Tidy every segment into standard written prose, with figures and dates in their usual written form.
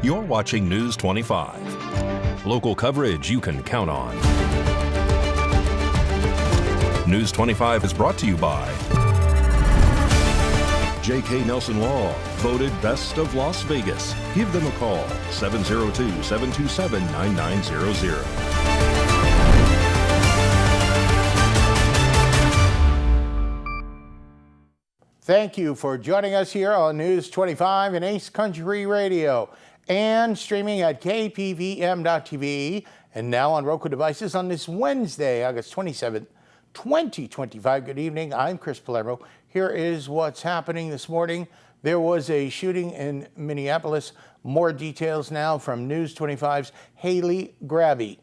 You're watching News 25. Local coverage you can count on. News 25 is brought to you by J.K. Nelson Law, voted Best of Las Vegas. Give them a call, 702-727-9900. Thank you for joining us here on News 25 and Ace Country Radio and streaming at KPVM.TV and now on Roku devices on this Wednesday, August 27th, 2025. Good evening. I'm Chris Palermo. Here is what's happening this morning. There was a shooting in Minneapolis. More details now from News 25's Haley Grabby.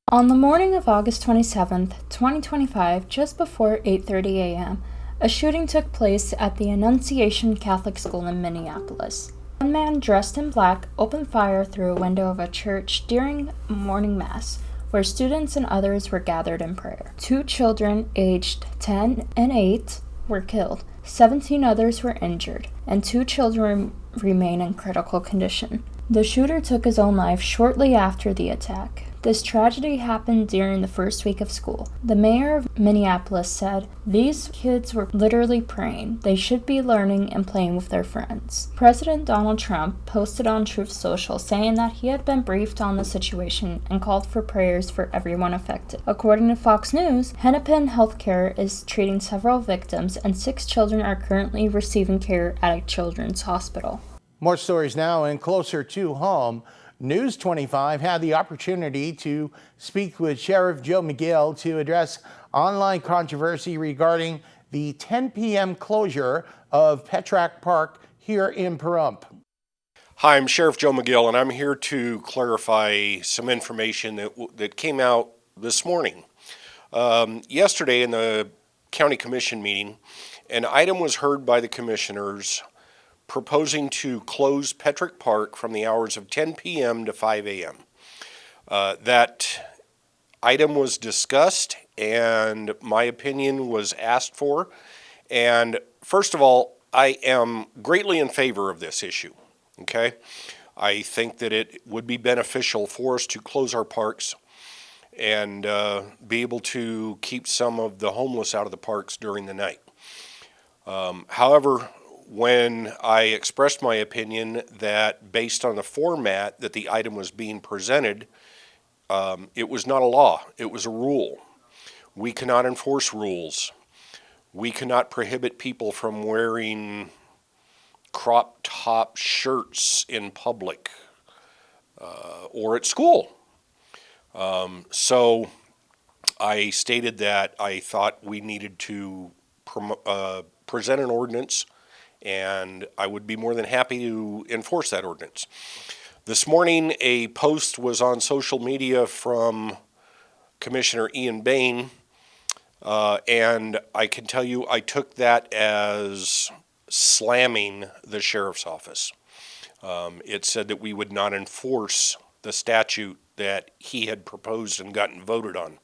On the morning of August 27th, 2025, just before 8:30 a.m., a shooting took place at the Annunciation Catholic School in Minneapolis. One man dressed in black opened fire through a window of a church during morning mass, where students and others were gathered in prayer. 2 children aged 10 and 8 were killed, 17 others were injured, and 2 children remain in critical condition. The shooter took his own life shortly after the attack. This tragedy happened during the first week of school. The mayor of Minneapolis said, "These kids were literally praying. They should be learning and playing with their friends." President Donald Trump posted on Truth Social saying that he had been briefed on the situation and called for prayers for everyone affected. According to Fox News, Hennepin Healthcare is treating several victims and 6 children are currently receiving care at a children's hospital. More stories now and closer to home. News 25 had the opportunity to speak with Sheriff Joe McGill to address online controversy regarding the 10 p.m. closure of Pahrump Park here in Pahrump. Hi, I'm Sheriff Joe McGill, and I'm here to clarify some information that came out this morning. Yesterday in the County Commission meeting, an item was heard by the commissioners proposing to close Pahrump Park from the hours of 10 p.m. to 5 a.m. That item was discussed and my opinion was asked for. And first of all, I am greatly in favor of this issue, okay? I think that it would be beneficial for us to close our parks and be able to keep some of the homeless out of the parks during the night. However, when I expressed my opinion that based on the format that the item was being presented, it was not a law, it was a rule. We cannot enforce rules. We cannot prohibit people from wearing crop top shirts in public or at school. So I stated that I thought we needed to present an ordinance, and I would be more than happy to enforce that ordinance. This morning, a post was on social media from Commissioner Ian Bain, and I can tell you I took that as slamming the sheriff's office. It said that we would not enforce the statute that he had proposed and gotten voted on.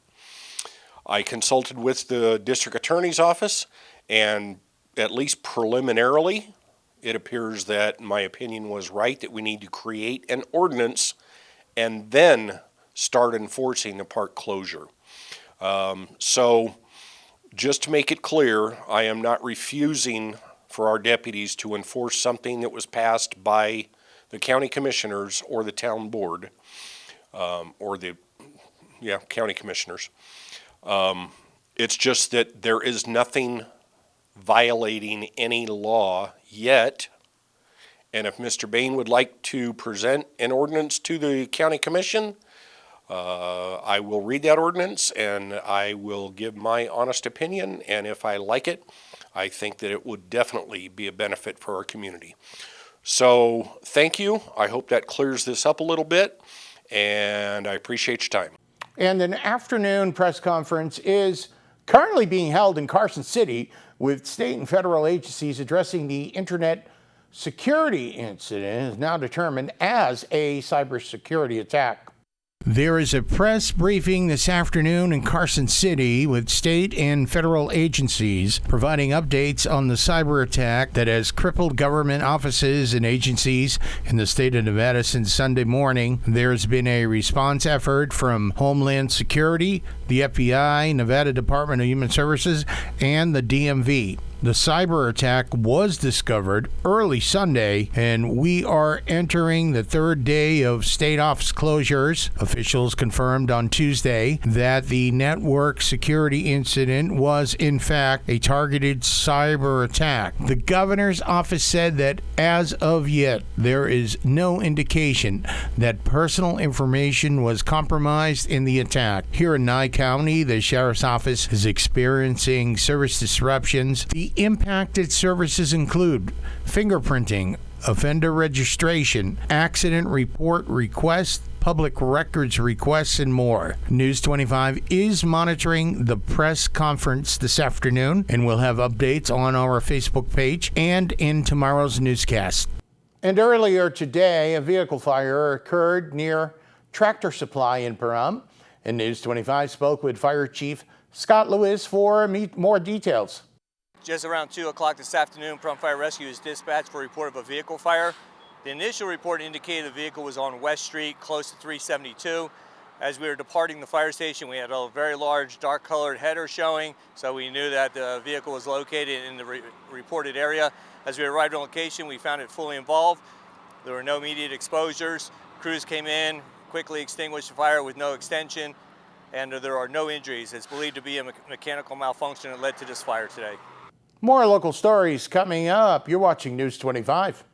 I consulted with the district attorney's office, and at least preliminarily, it appears that my opinion was right, that we need to create an ordinance and then start enforcing the park closure. So just to make it clear, I am not refusing for our deputies to enforce something that was passed by the county commissioners or the town board, county commissioners. It's just that there is nothing violating any law yet, and if Mr. Bain would like to present an ordinance to the county commission, I will read that ordinance and I will give my honest opinion, and if I like it, I think that it would definitely be a benefit for our community. So thank you. I hope that clears this up a little bit, and I appreciate your time. And an afternoon press conference is currently being held in Carson City with state and federal agencies addressing the internet security incident is now determined as a cybersecurity attack. There is a press briefing this afternoon in Carson City with state and federal agencies providing updates on the cyber attack that has crippled government offices and agencies in the state of Nevada since Sunday morning. There's been a response effort from Homeland Security, the FBI, Nevada Department of Human Services, and the DMV. The cyber attack was discovered early Sunday, and we are entering the third day of state office closures. Officials confirmed on Tuesday that the network security incident was, in fact, a targeted cyber attack. The governor's office said that as of yet, there is no indication that personal information was compromised in the attack. Here in Nye County, the sheriff's office is experiencing service disruptions. The impacted services include fingerprinting, offender registration, accident report requests, public records requests, and more. News 25 is monitoring the press conference this afternoon, and we'll have updates on our Facebook page and in tomorrow's newscast. And earlier today, a vehicle fire occurred near Tractor Supply in Pahrump, and News 25 spoke with Fire Chief Scott Lewis for more details. Just around 2 o'clock this afternoon, Pahrump Fire Rescue is dispatched for a report of a vehicle fire. The initial report indicated the vehicle was on West Street, close to 372. As we were departing the fire station, we had a very large dark-colored header showing, so we knew that the vehicle was located in the reported area. As we arrived on location, we found it fully involved. There were no immediate exposures. Crews came in, quickly extinguished the fire with no extension, and there are no injuries. It's believed to be a mechanical malfunction that led to this fire today. More local stories coming up. You're watching News 25.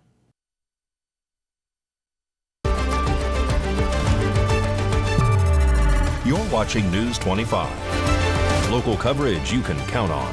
You're watching News 25. Local coverage you can count on.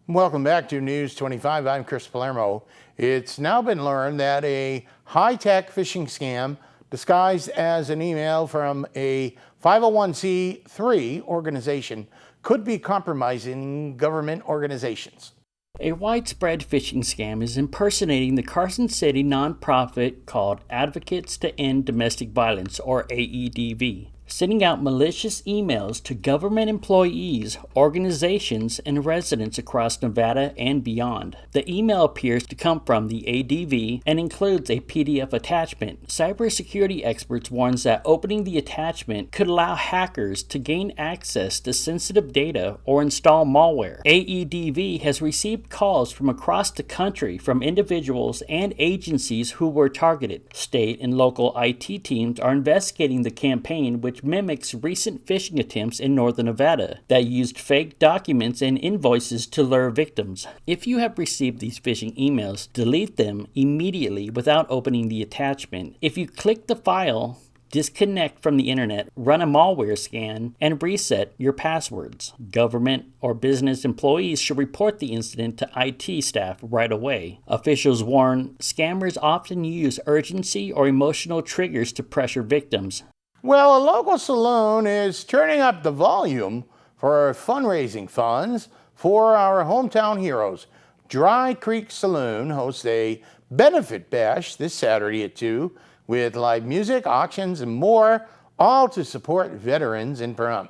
Welcome back to News 25. I'm Chris Palermo. It's now been learned that a high-tech phishing scam disguised as an email from a 501c3 organization could be compromising government organizations. A widespread phishing scam is impersonating the Carson City nonprofit called Advocates to End Domestic Violence, or AEDV, sending out malicious emails to government employees, organizations, and residents across Nevada and beyond. The email appears to come from the ADV and includes a PDF attachment. Cybersecurity experts warns that opening the attachment could allow hackers to gain access to sensitive data or install malware. AEDV has received calls from across the country from individuals and agencies who were targeted. State and local IT teams are investigating the campaign, which mimics recent phishing attempts in northern Nevada that used fake documents and invoices to lure victims. If you have received these phishing emails, delete them immediately without opening the attachment. If you click the file, disconnect from the internet, run a malware scan, and reset your passwords. Government or business employees should report the incident to IT staff right away. Officials warn scammers often use urgency or emotional triggers to pressure victims. Well, a local saloon is turning up the volume for fundraising funds for our hometown heroes. Dry Creek Saloon hosts a benefit bash this Saturday at 2 with live music, auctions, and more, all to support veterans in Pahrump.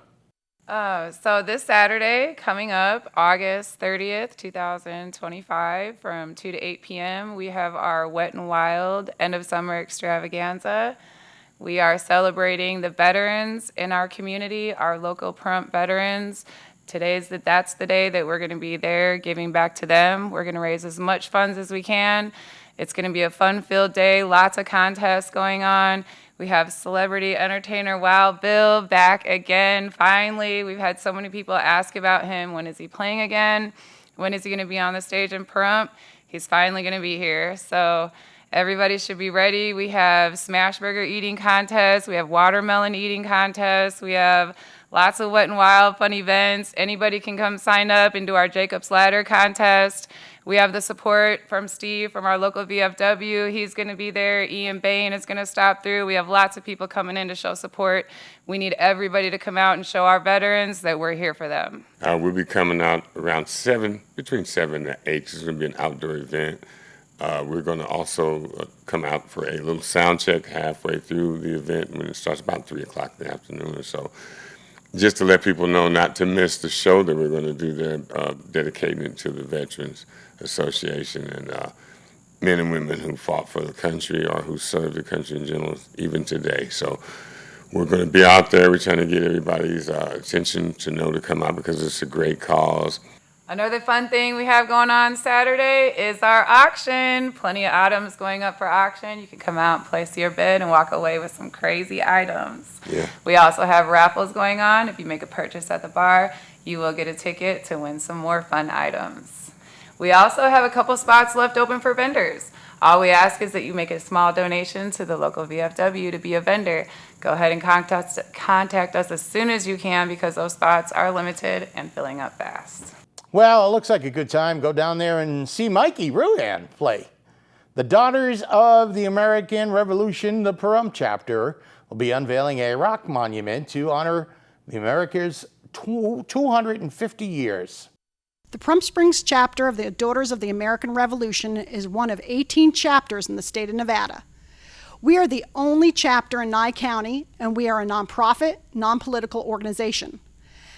So this Saturday, coming up, August 30th, 2025, from 2 to 8 p.m., we have our Wet and Wild End of Summer Extravaganza. We are celebrating the veterans in our community, our local Pahrump veterans. That's the day that we're going to be there giving back to them. We're going to raise as much funds as we can. It's going to be a fun-filled day, lots of contests going on. We have celebrity entertainer Wild Bill back again, finally. We've had so many people ask about him. When is he playing again? When is he going to be on the stage in Pahrump? He's finally going to be here. So Everybody should be ready. We have smash burger eating contests. We have watermelon eating contests. We have lots of Wet and Wild fun events. Anybody can come sign up and do our Jacob's Ladder contest. We have the support from Steve from our local VFW. He's going to be there. Ian Bain is going to stop through. We have lots of people coming in to show support. We need everybody to come out and show our veterans that we're here for them. We'll be coming out around between 7 and 8. It's going to be an outdoor event. We're going to also come out for a little sound check halfway through the event when it starts about 3 o'clock in the afternoon or so. Just to let people know not to miss the show that we're going to do there, dedicating it to the Veterans Association and men and women who fought for the country or who served the country in general, even today. So we're going to be out there. We're trying to get everybody's attention to know to come out because it's a great cause. Another fun thing we have going on Saturday is our auction. Plenty of items going up for auction. You can come out and place your bid and walk away with some crazy items. Yeah. We also have raffles going on. If you make a purchase at the bar, you will get a ticket to win some more fun items. We also have a couple spots left open for vendors. All we ask is that you make a small donation to the local VFW to be a vendor. Go ahead and contact us as soon as you can because those spots are limited and filling up fast. Well, it looks like a good time. Go down there and see Mikey Ruhan play. The Daughters of the American Revolution, the Pahrump chapter, will be unveiling a rock monument to honor the America's 250 years. The Pahrump Springs chapter of the Daughters of the American Revolution is one of 18 chapters in the state of Nevada. We are the only chapter in Nye County, and we are a nonprofit, non-political organization.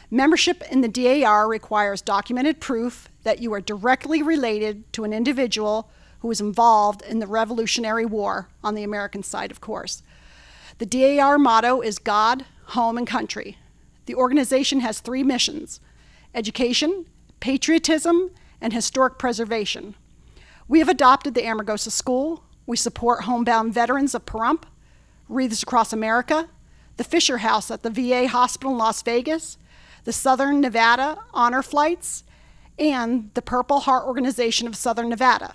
Membership in the DAR requires documented proof that you are directly related to an individual who was involved in the Revolutionary War on the American side, of course. The DAR motto is God, Home, and Country. The organization has 3 missions: education, patriotism, and historic preservation. We have adopted the Amargosa School. We support homebound veterans of Pahrump, Wreaths Across America, the Fisher House at the VA Hospital in Las Vegas, the Southern Nevada Honor Flights, and the Purple Heart Organization of Southern Nevada.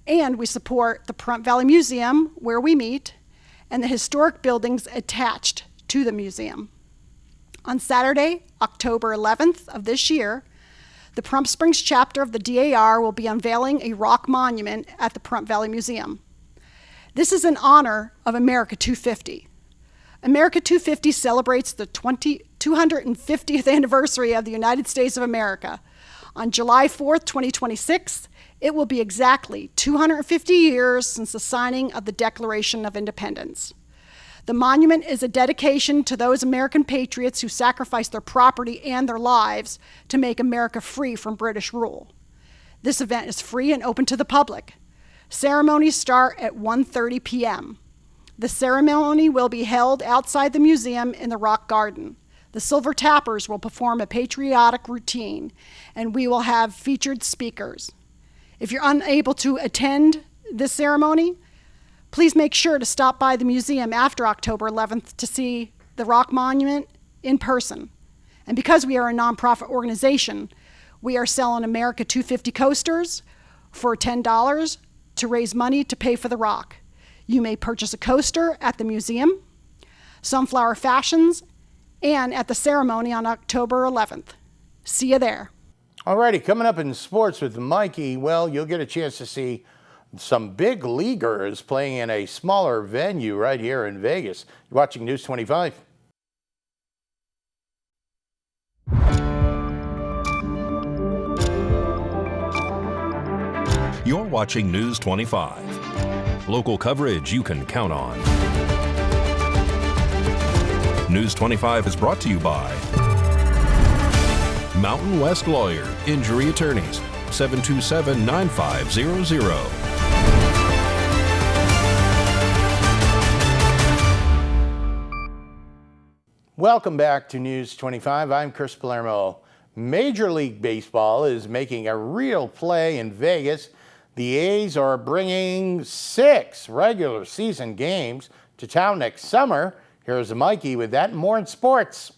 And we support the Pahrump Valley Museum, where we meet, and the historic buildings attached to the museum. On Saturday, October 11th of this year, the Pahrump Springs chapter of the DAR will be unveiling a rock monument at the Pahrump Valley Museum. This is in honor of America 250. America 250 celebrates the 250th anniversary of the United States of America. On July 4th, 2026, it will be exactly 250 years since the signing of the Declaration of Independence. The monument is a dedication to those American patriots who sacrificed their property and their lives to make America free from British rule. This event is free and open to the public. Ceremonies start at 1:30 p.m. The ceremony will be held outside the museum in the Rock Garden. The Silver Tappers will perform a patriotic routine, and we will have featured speakers. If you're unable to attend this ceremony, please make sure to stop by the museum after October 11th to see the rock monument in person. And because we are a nonprofit organization, we are selling America 250 coasters for $10 to raise money to pay for the rock. You may purchase a coaster at the museum, Sunflower Fashions, and at the ceremony on October 11th. See you there. Alrighty, coming up in sports with Mikey, well, you'll get a chance to see some big leaguers playing in a smaller venue right here in Vegas. You're watching News 25. You're watching News 25. Local coverage you can count on. News 25 is brought to you by Mountain West Lawyer, Injury Attorneys, 727-9500. Welcome back to News 25. I'm Chris Palermo. Major League Baseball is making a real play in Vegas. The A's are bringing 6 regular season games to town next summer. Here's Mikey with that and more in sports.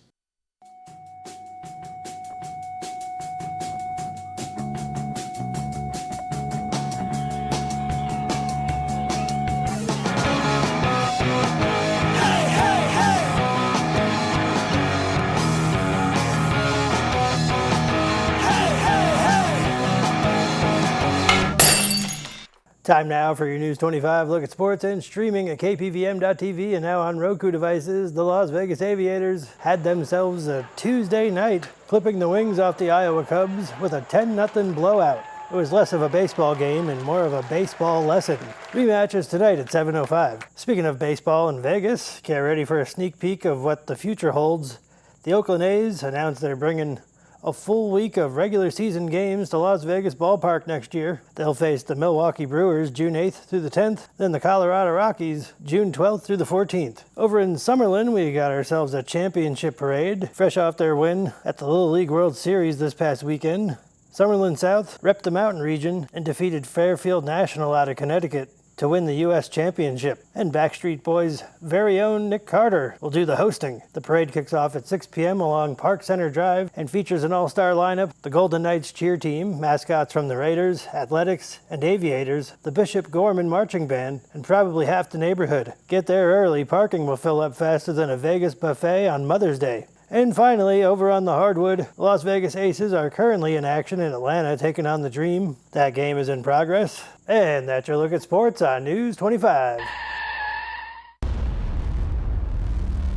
Time now for your News 25 look at sports and streaming at KPVM.TV and now on Roku devices. The Las Vegas Aviators had themselves a Tuesday night, clipping the wings off the Iowa Cubs with a 10-0 blowout. It was less of a baseball game and more of a baseball lesson. Rematch is tonight at 7:05. Speaking of baseball in Vegas, get ready for a sneak peek of what the future holds. The Oakland A's announced they're bringing a full week of regular season games to Las Vegas Ballpark next year. They'll face the Milwaukee Brewers June 8th through the 10th, then the Colorado Rockies June 12th through the 14th. Over in Summerlin, we got ourselves a championship parade, fresh off their win at the Little League World Series this past weekend. Summerlin South repped the Mountain Region and defeated Fairfield National out of Connecticut to win the U.S. Championship. And Backstreet Boys' very own Nick Carter will do the hosting. The parade kicks off at 6 p.m. along Park Center Drive and features an all-star lineup, the Golden Knights cheer team, mascots from the Raiders, Athletics, and Aviators, the Bishop Gorman Marching Band, and probably half the neighborhood. Get there early, parking will fill up faster than a Vegas buffet on Mother's Day. And finally, over on the hardwood, the Las Vegas Aces are currently in action in Atlanta taking on the Dream. That game is in progress. And that's your look at sports on News 25.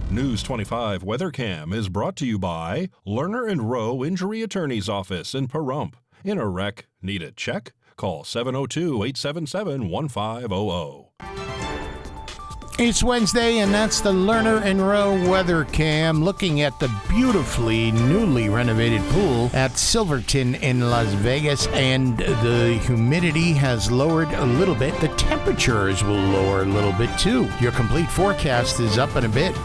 News 25 Weather Cam is brought to you by Lerner and Rowe Injury Attorney's Office in Pahrump. In a wreck, need a check? Call 702-877-1500. It's Wednesday, and that's the Lerner and Rowe Weather Cam, looking at the beautifully newly renovated pool at Silverton in Las Vegas, and the humidity has lowered a little bit. The temperatures will lower a little bit, too. Your complete forecast is up in a bit.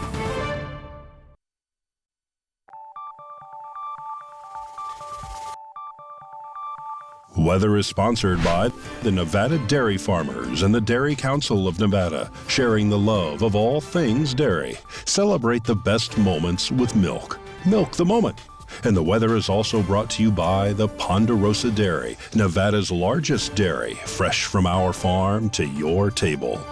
Weather is sponsored by the Nevada Dairy Farmers and the Dairy Council of Nevada, sharing the love of all things dairy. Celebrate the best moments with milk. Milk the moment. And the weather is also brought to you by the Ponderosa Dairy, Nevada's largest dairy, fresh from our farm to your table.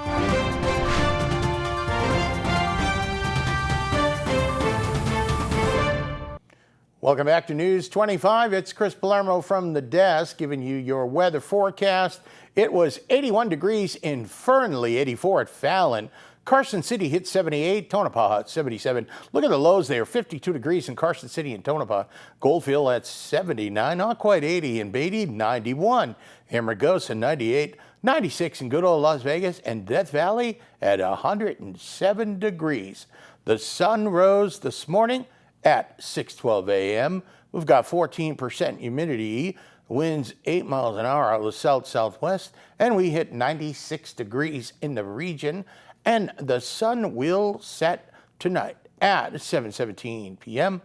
Welcome back to News 25. It's Chris Palermo from the desk giving you your weather forecast. It was 81 degrees in Fernley, 84 at Fallon. Carson City hit 78, Tonopah at 77. Look at the lows there, 52 degrees in Carson City and Tonopah. Goldfield at 79, not quite 80 in Beatty, 91. Amargosa 98, 96 in good old Las Vegas, and Death Valley at 107 degrees. The sun rose this morning at 6:12 a.m. We've got 14% humidity, winds 8 miles an hour out of the south-southwest, and we hit 96 degrees in the region. And the sun will set tonight at 7:17 p.m.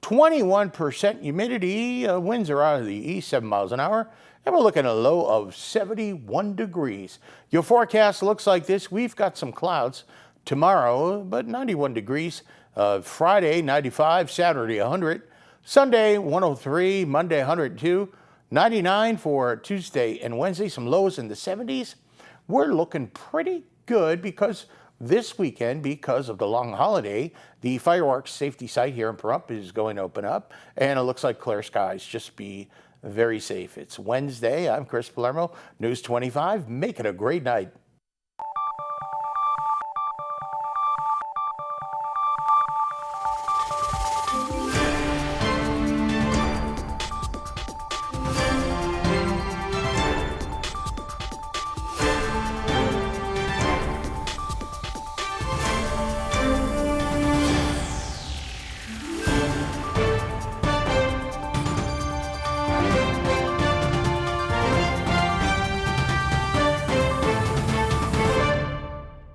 21% humidity, winds are out of the east, 7 miles an hour, and we're looking at a low of 71 degrees. Your forecast looks like this. We've got some clouds tomorrow, but 91 degrees. Friday, 95, Saturday, 100, Sunday, 103, Monday, 102, 99 for Tuesday and Wednesday, some lows in the 70s. We're looking pretty good because this weekend, because of the long holiday, the fireworks safety site here in Pahrump is going to open up, and it looks like clear skies. Just be very safe. It's Wednesday. I'm Chris Palermo, News 25. Make it a great night.